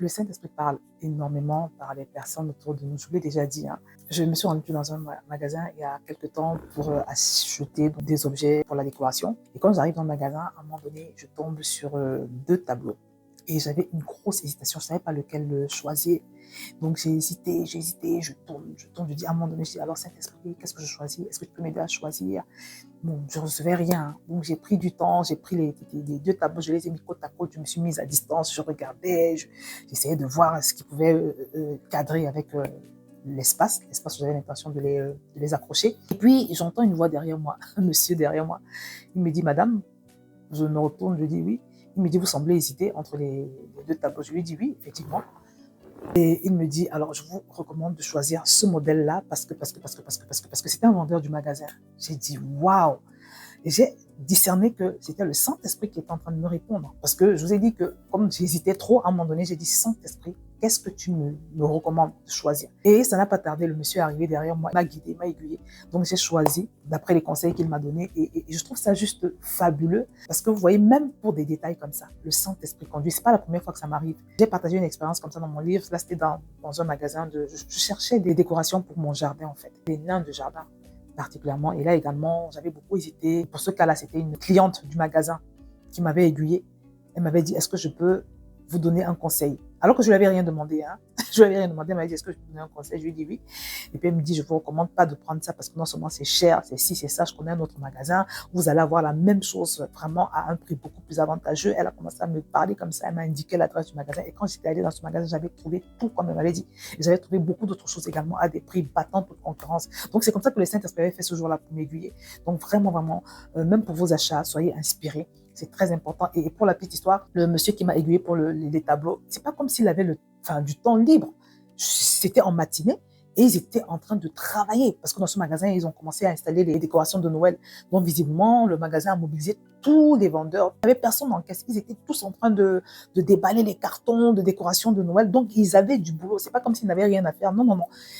Le Saint-Esprit parle énormément par les personnes autour de nous. Je vous l'ai déjà dit, hein. Je me suis rendue dans un magasin il y a quelques temps pour acheter des objets pour la décoration. Et quand j'arrive dans le magasin, à un moment donné, je tombe sur deux tableaux. Et j'avais une grosse hésitation. Je ne savais pas lequel choisir. Donc j'ai hésité, je tourne, je dis à un moment donné, je dis alors Saint-Esprit, qu'est-ce que je choisis? Est-ce que tu peux m'aider à choisir? Bon, je ne recevais rien. Donc j'ai pris du temps, j'ai pris les deux tableaux, je les ai mis côte à côte, je me suis mise à distance, je regardais, j'essayais de voir ce qui pouvait cadrer avec l'espace où j'avais l'intention de les accrocher. Et puis j'entends une voix derrière moi, un monsieur derrière moi. Il me dit, Madame, je me retourne, je dis oui. Il me dit, vous semblez hésiter entre les deux tableaux. Je lui dis oui, effectivement. Et il me dit, alors je vous recommande de choisir ce modèle-là parce que c'était un vendeur du magasin. J'ai dit, waouh! Et j'ai discerné que c'était le Saint-Esprit qui était en train de me répondre. Parce que je vous ai dit que comme j'hésitais trop, à un moment donné, j'ai dit, Saint-Esprit, qu'est-ce que tu me recommandes de choisir? Et ça n'a pas tardé, le monsieur est arrivé derrière moi, m'a guidé, m'a aiguillé. Donc j'ai choisi, d'après les conseils qu'il m'a donnés, et je trouve ça juste fabuleux. Parce que vous voyez, même pour des détails comme ça, le Saint-Esprit conduit. C'est pas la première fois que ça m'arrive. J'ai partagé une expérience comme ça dans mon livre. Là, c'était dans un magasin je cherchais des décorations pour mon jardin, en fait. Des nains de jardin particulièrement. Et là également, j'avais beaucoup hésité. Pour ce cas-là, c'était une cliente du magasin qui m'avait aiguillée. Elle m'avait dit, est-ce que je peux vous donner un conseil? Alors que je ne lui avais rien demandé. Hein. Je ne lui avais rien demandé. Elle m'avait dit, est-ce que je peux vous donner un conseil? Je lui ai dit oui. Et puis elle me dit, je ne vous recommande pas de prendre ça parce que non seulement c'est cher, c'est ci, c'est ça. Je connais un autre magasin. Vous allez avoir la même chose vraiment à un prix beaucoup plus avantageux. Elle a commencé à me parler comme ça. Elle m'a indiqué l'adresse du magasin. Et quand j'étais allée dans ce magasin, j'avais trouvé tout comme elle m'avait dit. Et j'avais trouvé beaucoup d'autres choses également à des prix battant toute concurrence. Donc c'est comme ça que le Saint-Esprit avait fait ce jour-là pour m'aiguiller. Donc vraiment, même pour vos achats, soyez inspirés. C'est très important. Et pour la petite histoire, le monsieur qui m'a aiguillé pour les tableaux, c'est pas comme s'il avait du temps libre. C'était en matinée et ils étaient en train de travailler parce que dans ce magasin, ils ont commencé à installer les décorations de Noël. Donc visiblement, le magasin a mobilisé tous les vendeurs. Il n'y avait personne en caisse. Ils étaient tous en train de déballer les cartons de décoration de Noël. Donc ils avaient du boulot. C'est pas comme s'ils n'avaient rien à faire. Non.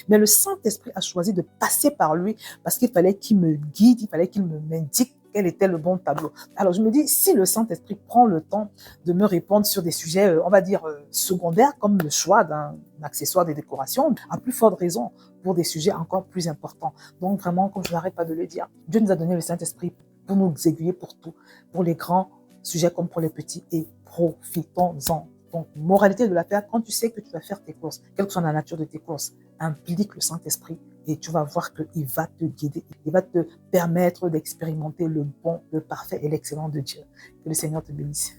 Mais le Saint-Esprit a choisi de passer par lui parce qu'il fallait qu'il me guide, il fallait qu'il m'indique quel était le bon tableau. Alors je me dis, si le Saint-Esprit prend le temps de me répondre sur des sujets, on va dire, secondaires, comme le choix d'un accessoire de décoration, à plus forte raison pour des sujets encore plus importants. Donc vraiment, comme je n'arrête pas de le dire, Dieu nous a donné le Saint-Esprit pour nous aiguiller pour tout, pour les grands sujets comme pour les petits, et profitons-en. Donc, moralité de l'affaire, quand tu sais que tu vas faire tes courses, quelle que soit la nature de tes courses, implique le Saint-Esprit et tu vas voir qu'il va te guider, il va te permettre d'expérimenter le bon, le parfait et l'excellent de Dieu. Que le Seigneur te bénisse.